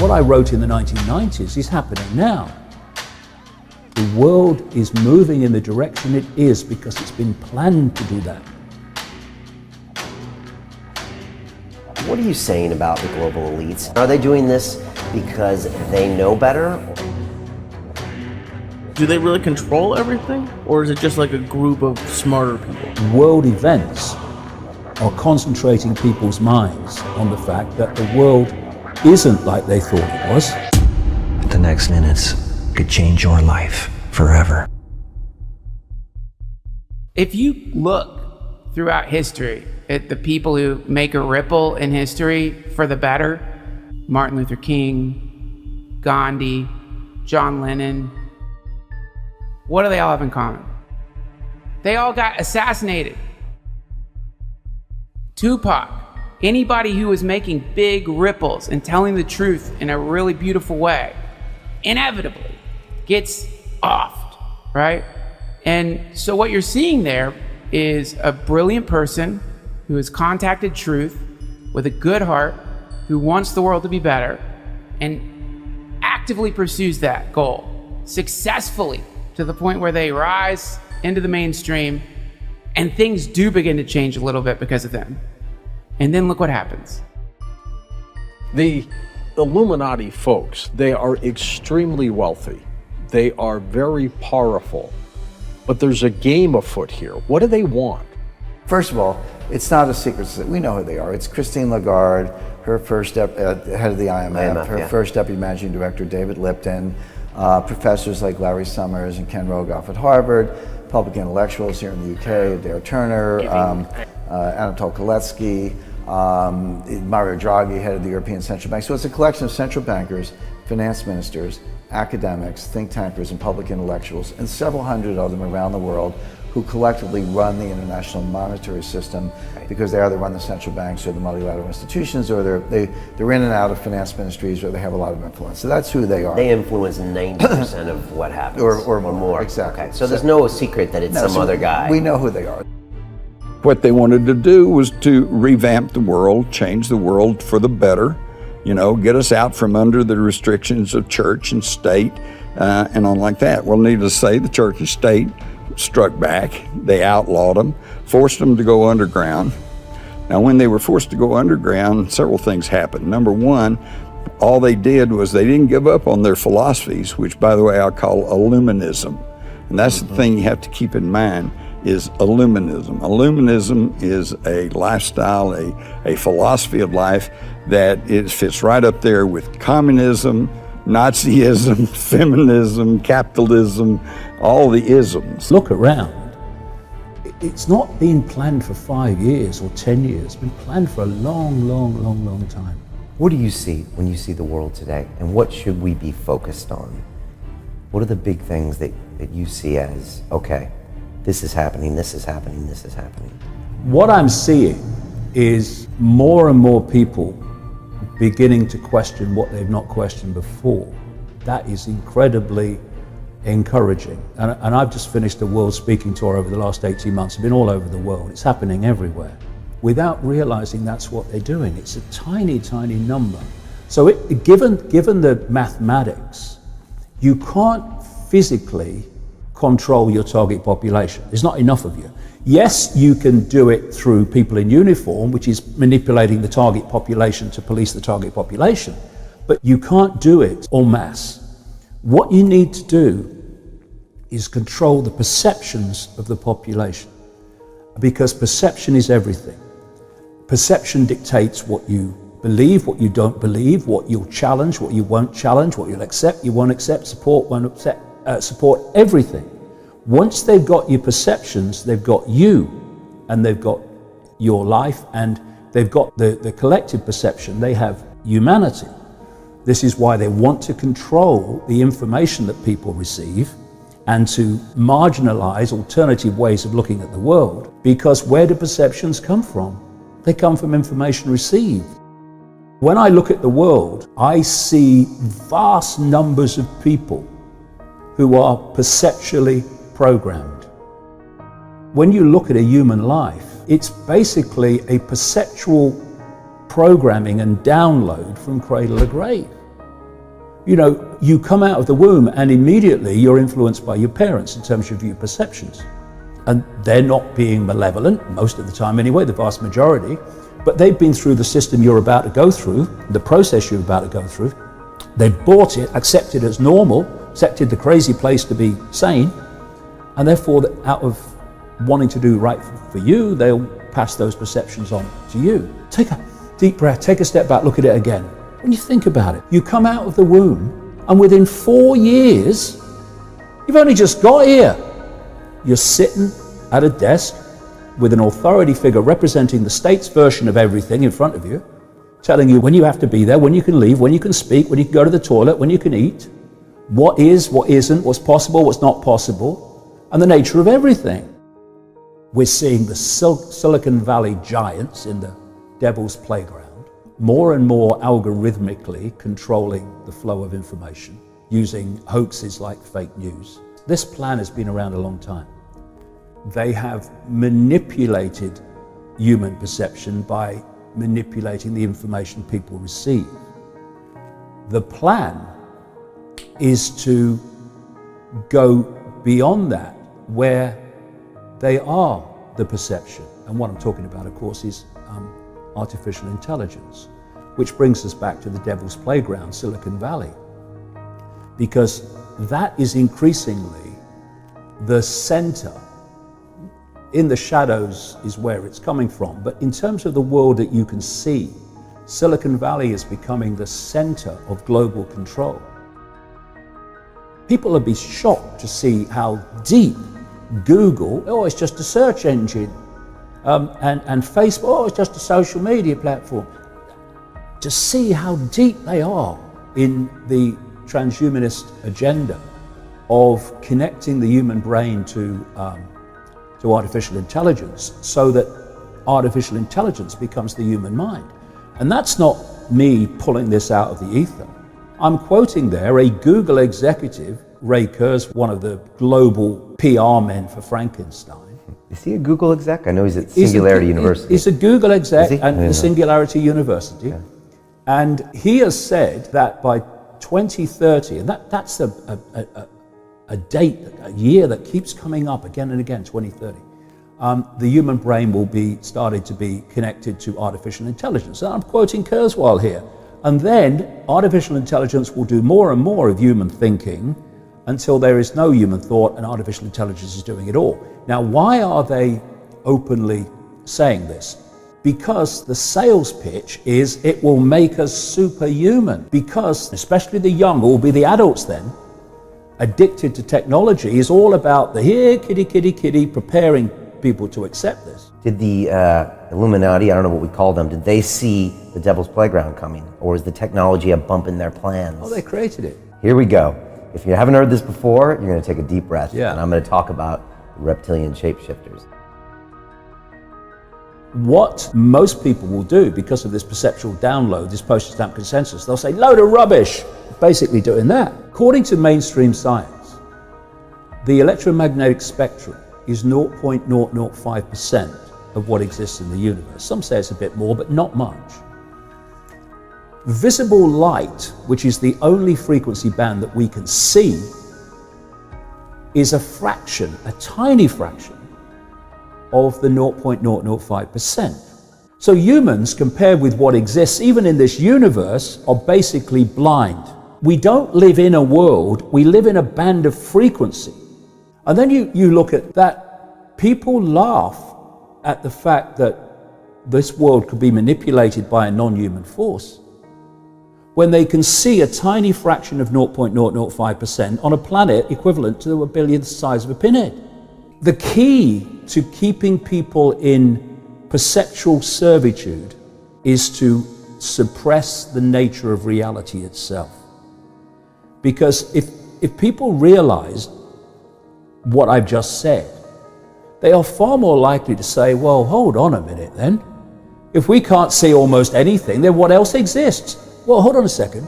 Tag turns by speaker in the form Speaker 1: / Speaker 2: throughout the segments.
Speaker 1: What I wrote in the 1990s is happening now. The world is moving in the direction it is because it's been planned to do that.
Speaker 2: What are you saying about the global elites? Are they doing this because they know better?
Speaker 3: Do they really control everything? Or is it just like a group of smarter people?
Speaker 1: World events are concentrating people's minds on the fact that the world isn't like they thought it was.
Speaker 4: The next minutes could change your life forever.
Speaker 5: If you look throughout history at the people who make a ripple in history for the better, Martin Luther King, Gandhi, John Lennon, what do they all have in common? They all got assassinated. Tupac, anybody who was making big ripples and telling the truth in a really beautiful way, inevitably gets offed, right? And so what you're seeing there is a brilliant person who has contacted truth with a good heart, who wants the world to be better, and actively pursues that goal successfully to the point where they rise into the mainstream and things do begin to change a little bit because of them. And then look what happens.
Speaker 6: The Illuminati folks, they are extremely wealthy. They are very powerful. But there's a game afoot here. What do they want?
Speaker 7: First of all, it's not a secret. We know who they are. It's Christine Lagarde, her first head of the IMF, her first deputy managing director, David Lipton, professors like Larry Summers and Ken Rogoff at Harvard, public intellectuals here in the UK, Adair Turner, Anatol Koletsky, Mario Draghi, head of the European Central Bank. So it's a collection of central bankers, finance ministers, academics, think tankers, and public intellectuals, and several hundred of them around the world who collectively run the international monetary system because they either run the central banks or the multilateral institutions, or they're in and out of finance ministries, or they have a lot of influence. So that's who they are.
Speaker 2: They influence 90% of what happens. Or more.
Speaker 7: Exactly.
Speaker 2: Okay. So there's no secret that it's some other guy.
Speaker 7: We know who they are.
Speaker 8: What they wanted to do was to revamp the world, change the world for the better, you know, get us out from under the restrictions of church and state and on like that. Well, needless to say, the church and state struck back. They outlawed them, forced them to go underground. Now, when they were forced to go underground, several things happened. Number one, all they did was they didn't give up on their philosophies, which, by the way, I call Illuminism. And that's the thing you have to keep in mind, is Illuminism. Illuminism is a lifestyle, a philosophy of life that it fits right up there with communism, Nazism, feminism, capitalism, all the isms.
Speaker 1: Look around. It's not been planned for 5 years or 10 years. It's been planned for a long time.
Speaker 2: What do you see when you see the world today? And what should we be focused on? What are the big things that you see as, okay, this is happening, this is happening, this is happening?
Speaker 1: What I'm seeing is more and more people beginning to question what they've not questioned before. That is incredibly encouraging. And I've just finished a world speaking tour over the last 18 months. I've been all over the world. It's happening everywhere. Without realizing that's what they're doing. It's a tiny number. So given the mathematics, you can't physically control your target population. There's not enough of you. Yes, you can do it through people in uniform, which is manipulating the target population to police the target population, but you can't do it en masse. What you need to do is control the perceptions of the population, because perception is everything. Perception dictates what you believe, what you don't believe, what you'll challenge, what you won't challenge, what you'll accept, you won't accept, support, won't accept, support, everything. Once they've got your perceptions, they've got you, and they've got your life, and they've got the collective perception. They have humanity. This is why they want to control the information that people receive and to marginalize alternative ways of looking at the world, because where do perceptions come from? They come from information received. When I look at the world, I see vast numbers of people who are perceptually programmed. When you look at a human life, it's basically a perceptual programming and download from cradle to grave. You know, you come out of the womb and immediately you're influenced by your parents in terms of your perceptions. And they're not being malevolent, most of the time anyway, the vast majority, but they've been through the system you're about to go through, the process you're about to go through. They've bought it, accepted it as normal, accepted the crazy place to be sane, and therefore out of wanting to do right for you, they'll pass those perceptions on to you. Take a deep breath, take a step back, look at it again. When you think about it, you come out of the womb and within 4 years, you've only just got here. You're sitting at a desk with an authority figure representing the state's version of everything in front of you, telling you when you have to be there, when you can leave, when you can speak, when you can go to the toilet, when you can eat, what is, what isn't, what's possible, what's not possible, and the nature of everything. We're seeing the Silicon Valley giants in the devil's playground, more and more algorithmically controlling the flow of information, using hoaxes like fake news. This plan has been around a long time. They have manipulated human perception by manipulating the information people receive. The plan is to go beyond that, where they are the perception. And what I'm talking about, of course, is artificial intelligence, which brings us back to the devil's playground, Silicon Valley, because that is increasingly the center. In the shadows is where it's coming from, but in terms of the world that you can see, Silicon Valley is becoming the center of global control. People will be shocked to see how deep Google, oh, it's just a search engine, and Facebook, oh, it's just a social media platform. To see how deep they are in the transhumanist agenda of connecting the human brain to artificial intelligence, so that artificial intelligence becomes the human mind. And that's not me pulling this out of the ether. I'm quoting there a Google executive, Ray Kurzweil, one of the global PR men for Frankenstein.
Speaker 2: Is he a Google exec? I know he's at Singularity University.
Speaker 1: He's a Google exec at the
Speaker 2: know.
Speaker 1: Singularity University. Okay. And he has said that by 2030, and that's a date, a year that keeps coming up again and again, 2030, the human brain will be started to be connected to artificial intelligence. And I'm quoting Kurzweil here. And then artificial intelligence will do more and more of human thinking until there is no human thought and artificial intelligence is doing it all. Now, why are they openly saying this? Because the sales pitch is it will make us superhuman. Because especially the young, or will be the adults then, addicted to technology, is all about the here, kitty, kitty, kitty, preparing people to accept this.
Speaker 2: Did the Illuminati, I don't know what we call them, did they see the devil's playground coming? Or is the technology a bump in their plans?
Speaker 1: Oh, they created it.
Speaker 2: Here we go. If you haven't heard this before, you're going to take a deep breath.
Speaker 1: Yeah.
Speaker 2: And I'm going to talk about reptilian shapeshifters.
Speaker 1: What most people will do because of this perceptual download, this postage stamp consensus, they'll say, load of rubbish, basically doing that. According to mainstream science, the electromagnetic spectrum is 0.005% of what exists in the universe. Some say it's a bit more, but not much. Visible light, which is the only frequency band that we can see, is a fraction, a tiny fraction, of the 0.005%. So humans, compared with what exists even in this universe, are basically blind. We don't live in a world, we live in a band of frequency. And then you look at that, people laugh at the fact that this world could be manipulated by a non-human force, when they can see a tiny fraction of 0.005% on a planet equivalent to a billionth size of a pinhead. The key to keeping people in perceptual servitude is to suppress the nature of reality itself. Because if people realize what I've just said, they are far more likely to say, well, hold on a minute then. If we can't see almost anything, then what else exists? Well, hold on a second.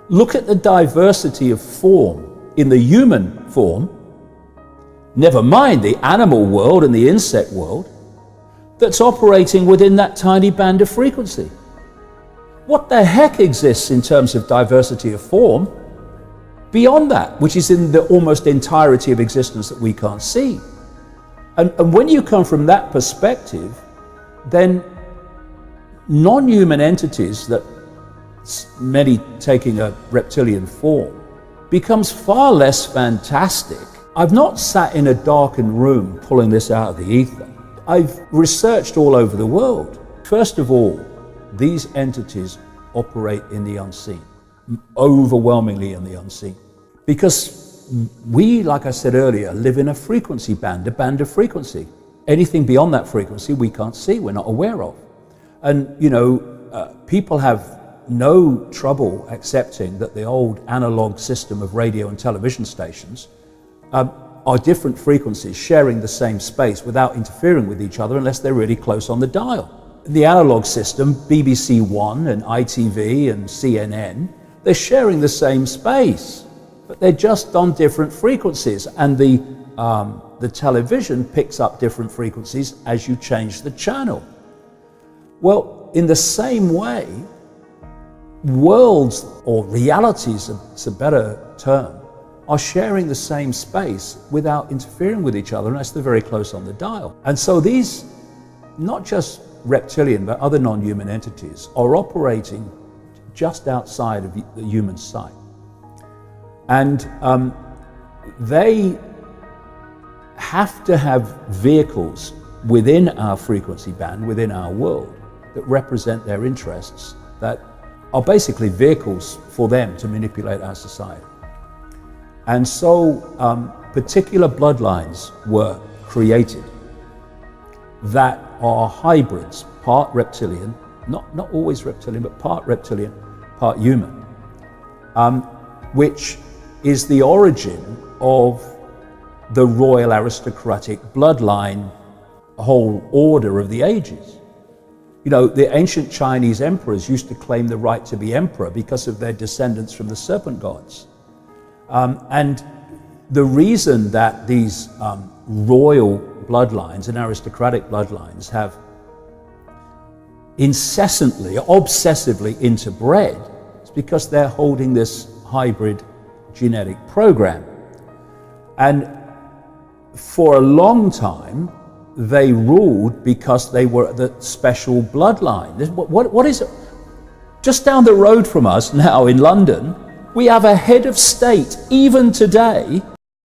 Speaker 1: Look at the diversity of form in the human form, never mind the animal world and the insect world, that's operating within that tiny band of frequency. what the heck exists in terms of diversity of form beyond that, which is in the almost entirety of existence that we can't see? And when you come from that perspective, then non-human entities, that many taking a reptilian form, becomes far less fantastic. I've not sat in a darkened room pulling this out of the ether. I've researched all over the world. First of all, these entities operate in the unseen, overwhelmingly in the unseen. Because we, like I said earlier, live in a frequency band, a band of frequency. Anything beyond that frequency we can't see, we're not aware of. And, you know, people have no trouble accepting that the old analog system of radio and television stations are different frequencies sharing the same space without interfering with each other unless they're really close on the dial. The analog system, BBC One and ITV and CNN, they're sharing the same space, but they're just on different frequencies, and the television picks up different frequencies as you change the channel. Well, in the same way, worlds, or realities, it's a better term, are sharing the same space without interfering with each other unless they're very close on the dial. And so these, not just reptilian, but other non-human entities, are operating just outside of the human sight. And they have to have vehicles within our frequency band, within our world, that represent their interests, that are basically vehicles for them to manipulate our society. And so particular bloodlines were created that are hybrids, part reptilian, not always reptilian, but part reptilian, part human, which is the origin of the royal aristocratic bloodline, whole order of the ages. You know, the ancient Chinese emperors used to claim the right to be emperor because of their descendants from the serpent gods. And the reason that these royal bloodlines and aristocratic bloodlines have incessantly, obsessively interbred is because they're holding this hybrid genetic program. And for a long time, they ruled because they were the special bloodline. What is it? Just down the road from us now in London, we have a head of state, even today,